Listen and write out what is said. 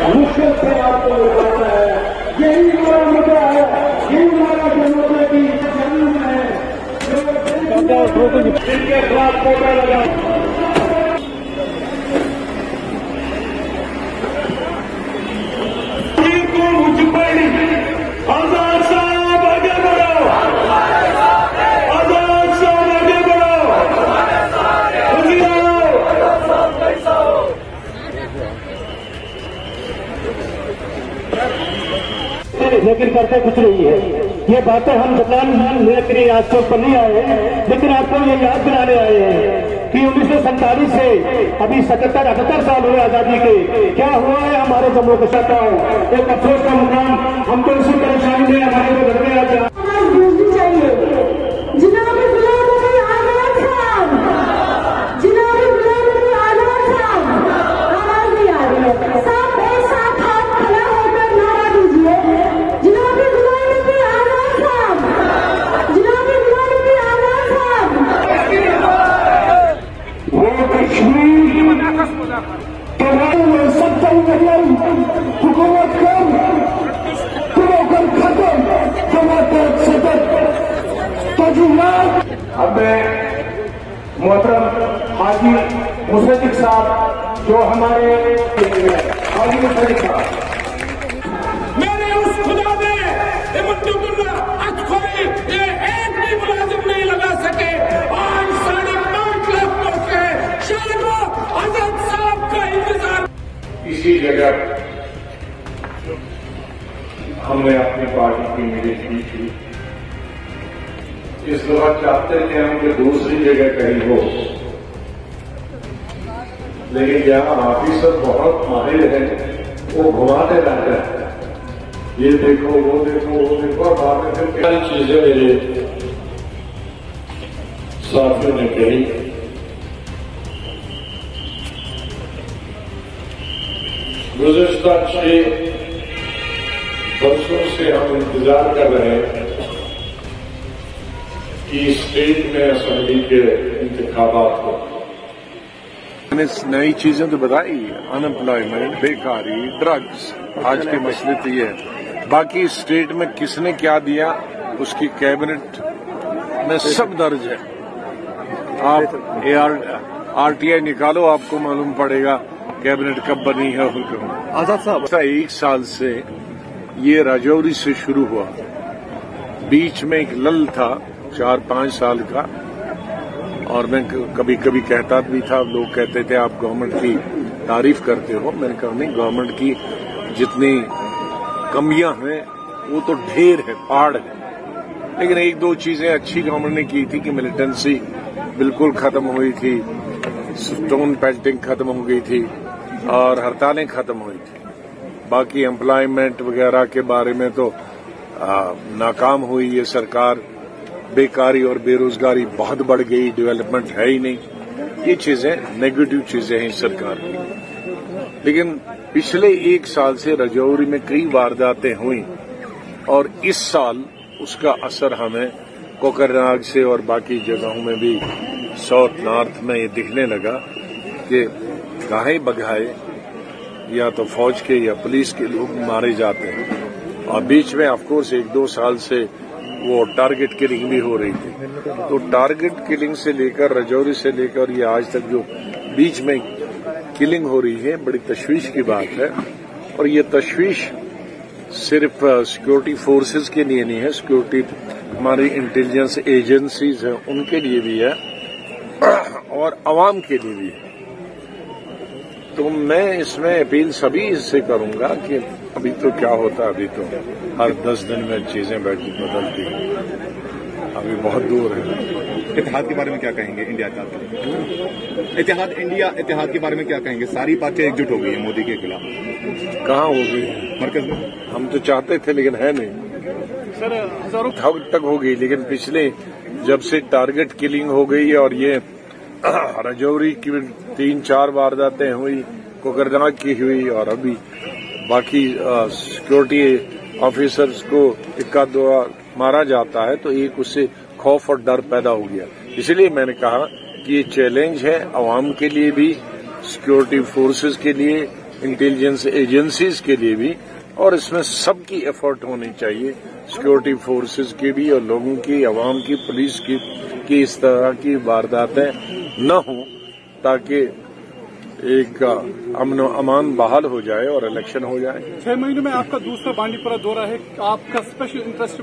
मुश्किल से आपको मिल पाता है। यही हमारा मुद्दा है, यही हमारा डेमोक्रेसी जन्म है जिनके खिलाफ कोटा लगा। आजाद साहब आगे बढ़ो, आजाद साहब आगे बढ़ो, लेकिन करते कुछ नहीं है। ये बातें हम बताने के लिए आज पर नहीं आए, लेकिन आपको ये याद दिलाने आए हैं कि 1947 से अभी 77-78 साल हुए आजादी के। क्या हुआ है हमारे जम्मू कश्मीर का एक अफसोस का मुकाम। हम तो इसी परेशानी में हमारे को घर में आते हैं। हमें मोहतरम हाजी मुसद्दिक साहब जो हमारे हाजी मुसद्दिक साहब, मेरे उस खुदा ने आज खोली ये एक भी मुलाजिम नहीं लगा सके। आज 5.5 लाख लोग के शायद वो आजाद साहब का इंतजार। इसी जगह हमने अपनी पार्टी की मीटिंग की थी। इस दफा चाहते थे हम कि दूसरी जगह कहीं हो, लेकिन यहाँ ऑफिसर बहुत माहिर हैं, वो घुमाते रहते हैं, ये देखो वो देखो वो देखो। और बाद में फिर सारी चीजें मेरे साथियों ने कही। गुज़िश्ता 6 वर्षों से हम इंतजार कर रहे हैं कि स्टेट में असेंबली के इंतखाबात हो। मैंने नई चीजें तो बताई, अनएम्प्लॉयमेंट, बेकारी, ड्रग्स, आज के मसले तो ये है। बाकी स्टेट में किसने क्या दिया उसकी कैबिनेट में सब दर्ज है। आप आरटीआई निकालो, आपको मालूम पड़ेगा कैबिनेट कब बनी है। आजाद साहब, 1 साल से ये राजौरी से शुरू हुआ, बीच में एक लल था 4-5 साल का, और मैं कभी कभी कहता भी था, लोग कहते थे आप गवर्नमेंट की तारीफ करते हो। मैंने कहा नहीं, गवर्नमेंट की जितनी कमियां हैं वो तो ढेर है, पहाड़ है। लेकिन 1-2 चीजें अच्छी गवर्नमेंट ने की थी कि मिलिटेंसी बिल्कुल खत्म हुई थी, स्टोन पेल्टिंग खत्म हो गई थी और हड़तालें खत्म हुई थी। बाकी एम्प्लॉयमेंट वगैरह के बारे में तो नाकाम हुई ये सरकार। बेकारी और बेरोजगारी बहुत बढ़ गई, डेवलपमेंट है ही नहीं। ये चीजें नेगेटिव चीजें हैं इस सरकार की। लेकिन पिछले 1 साल से राजौरी में कई वारदातें हुई और इस साल उसका असर हमें कोकरनाग से और बाकी जगहों में भी साउथ नॉर्थ में ये दिखने लगा कि गाहे बगाए या तो फौज के या पुलिस के लोग मारे जाते हैं। और बीच में ऑफकोर्स 1-2 साल से वो टारगेट किलिंग भी हो रही थी। तो टारगेट किलिंग से लेकर राजौरी से लेकर ये आज तक जो बीच में किलिंग हो रही है, बड़ी तशवीश की बात है। और ये तशवीश सिर्फ सिक्योरिटी फोर्सेस के लिए नहीं है, सिक्योरिटी हमारी इंटेलिजेंस एजेंसीज हैं उनके लिए भी है और आवाम के लिए भी है। तो मैं इसमें अपील सभी से करूंगा कि अभी तो क्या होता है, अभी तो हर 10 दिन में चीजें बदलती हैं, अभी बहुत दूर है। इत्तेहाद के बारे में क्या कहेंगे? इंडिया का इत्तेहाद के बारे में क्या कहेंगे? सारी पार्टियां एकजुट हो गई है मोदी के खिलाफ। कहाँ हो गई मरकज में? हम तो चाहते थे लेकिन है नहीं सर। तक हो गई, लेकिन पिछले जब से टारगेट किलिंग हो गई और ये राजौरी की 3-4 वारदातें हुई, कोकरनाग की हुई और अभी बाकी सिक्योरिटी ऑफिसर्स को 1-2 मारा जाता है, तो एक उससे खौफ और डर पैदा हो गया। इसलिए मैंने कहा कि ये चैलेंज है आवाम के लिए भी, सिक्योरिटी फोर्सेस के लिए, इंटेलिजेंस एजेंसीज के लिए भी, और इसमें सबकी एफर्ट होनी चाहिए, सिक्योरिटी फोर्सेस की भी और लोगों की, आवाम की, पुलिस की कि इस तरह की वारदातें न हो, ताकि एक अमन अमान बहाल हो जाए और इलेक्शन हो जाए। 6 महीनों में आपका दूसरा बांडीपुरा दौरा है, आपका स्पेशल इंटरेस्ट